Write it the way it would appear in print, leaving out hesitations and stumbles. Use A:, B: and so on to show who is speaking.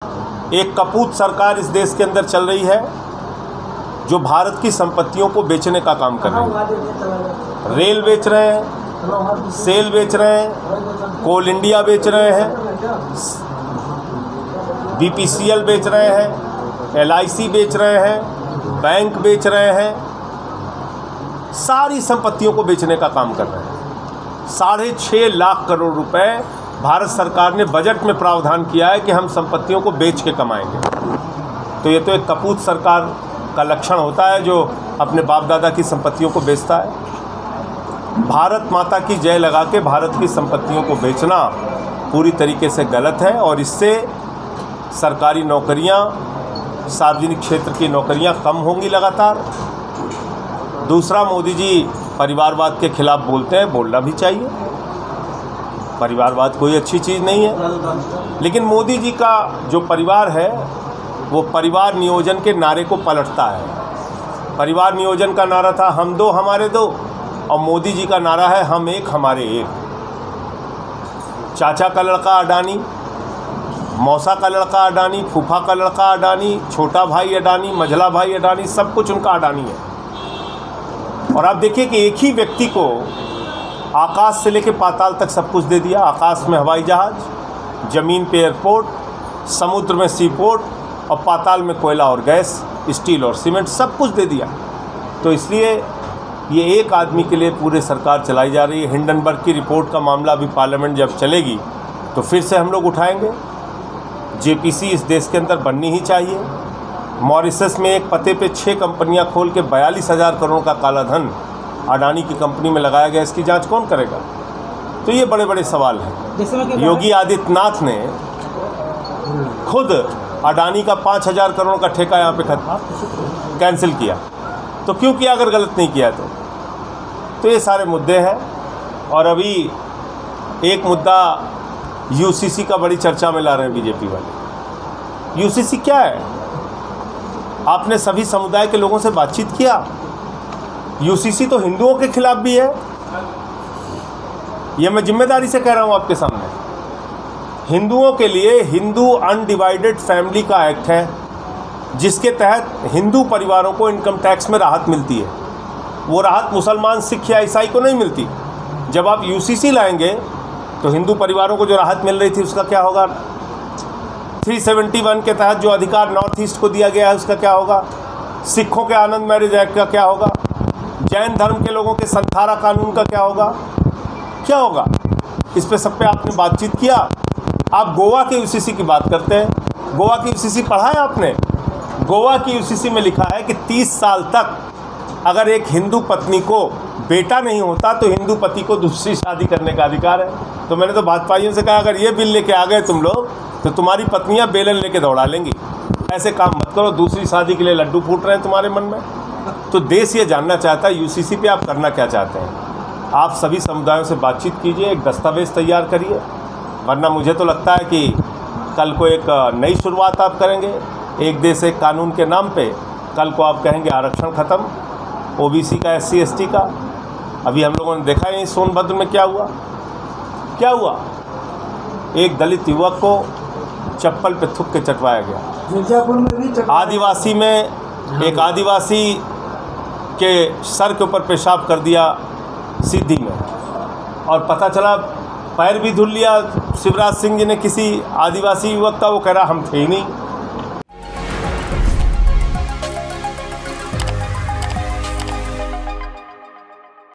A: एक कपूत सरकार इस देश के अंदर चल रही है जो भारत की संपत्तियों को बेचने का काम कर रही है। रेल बेच रहे हैं, सेल बेच रहे हैं, कोल इंडिया बेच रहे हैं, BPCL बेच रहे हैं, LIC बेच रहे हैं, बैंक बेच रहे हैं, सारी संपत्तियों को बेचने का काम कर रहे हैं। 6.5 लाख करोड़ रुपए भारत सरकार ने बजट में प्रावधान किया है कि हम संपत्तियों को बेच के कमाएंगे। तो ये तो एक कपूत सरकार का लक्षण होता है जो अपने बाप दादा की संपत्तियों को बेचता है। भारत माता की जय लगा के भारत की संपत्तियों को बेचना पूरी तरीके से गलत है और इससे सरकारी नौकरियां, सार्वजनिक क्षेत्र की नौकरियां कम होंगी लगातार। दूसरा, मोदी जी परिवारवाद के खिलाफ बोलते हैं, बोलना भी चाहिए। परिवारवाद कोई अच्छी चीज़ नहीं है, लेकिन मोदी जी का जो परिवार है वो परिवार नियोजन के नारे को पलटता है। परिवार नियोजन का नारा था हम दो हमारे दो, और मोदी जी का नारा है हम एक हमारे एक। चाचा का लड़का अडानी, मौसा का लड़का अडानी, फूफा का लड़का अडानी, छोटा भाई अडानी, मझला भाई अडानी, सब कुछ उनका अडानी है। और आप देखिए कि एक ही व्यक्ति को आकाश से लेकर पाताल तक सब कुछ दे दिया। आकाश में हवाई जहाज, ज़मीन पे एयरपोर्ट, समुद्र में सी पोर्ट और पाताल में कोयला और गैस, स्टील और सीमेंट, सब कुछ दे दिया। तो इसलिए ये एक आदमी के लिए पूरे सरकार चलाई जा रही है। हिंडनबर्ग की रिपोर्ट का मामला अभी पार्लियामेंट जब चलेगी तो फिर से हम लोग उठाएंगे। JPC इस देश के अंदर बननी ही चाहिए। मॉरिशस में एक पते पे 6 कंपनियां खोल के 42,000 करोड़ का काला धन अडानी की कंपनी में लगाया गया, इसकी जांच कौन करेगा? तो ये बड़े बड़े सवाल हैं। योगी आदित्यनाथ ने खुद अडानी का 5,000 करोड़ का ठेका यहाँ पे कैंसिल किया। तो क्यों किया अगर गलत नहीं किया तो ये सारे मुद्दे हैं। और अभी एक मुद्दा UCC का बड़ी चर्चा में ला रहे हैं बीजेपी वाले। UCC क्या है? आपने सभी समुदाय के लोगों से बातचीत किया? UCC तो हिंदुओं के खिलाफ भी है। यह मैं जिम्मेदारी से कह रहा हूं आपके सामने। हिंदुओं के लिए हिंदू अनडिवाइडेड फैमिली का एक्ट है जिसके तहत हिंदू परिवारों को इनकम टैक्स में राहत मिलती है। वो राहत मुसलमान, सिख या ईसाई को नहीं मिलती। जब आप UCC लाएंगे तो हिंदू परिवारों को जो राहत मिल रही थी उसका क्या होगा? 371 के तहत जो अधिकार नॉर्थ ईस्ट को दिया गया है उसका क्या होगा? सिखों के आनंद मैरिज एक्ट का क्या होगा? जैन धर्म के लोगों के संथारा कानून का क्या होगा? क्या होगा? इस पे सब पे आपने बातचीत किया? आप गोवा के UCC की बात करते हैं। गोवा की UCC पढ़ा है आपने? गोवा की UCC में लिखा है कि 30 साल तक अगर एक हिंदू पत्नी को बेटा नहीं होता तो हिंदू पति को दूसरी शादी करने का अधिकार है। तो मैंने तो भाजपाइयों से कहा अगर ये बिल लेके आ गए तुम लोग तो तुम्हारी पत्नियां बेलन लेके दौड़ा लेंगी। ऐसे काम मत करो, दूसरी शादी के लिए लड्डू फूट रहे हैं तुम्हारे मन में। तो देश ये जानना चाहता है UCC पे आप करना क्या चाहते हैं। आप सभी समुदायों से बातचीत कीजिए, एक दस्तावेज़ तैयार करिए, वरना मुझे तो लगता है कि कल को एक नई शुरुआत आप करेंगे। एक देश एक कानून के नाम पे कल को आप कहेंगे आरक्षण ख़त्म, OBC का, SC ST का। अभी हम लोगों ने देखा है सोनभद्र में क्या हुआ। क्या हुआ? एक दलित युवक को चप्पल पे थूक के चटवाया गया। मिर्जापुर में भी आदिवासी में एक आदिवासी के सर के ऊपर पेशाब कर दिया सीधी में, और पता चला पैर भी धुल लिया शिवराज सिंह जी ने किसी आदिवासी युवक का। वो कह रहा हम थे ही नहीं।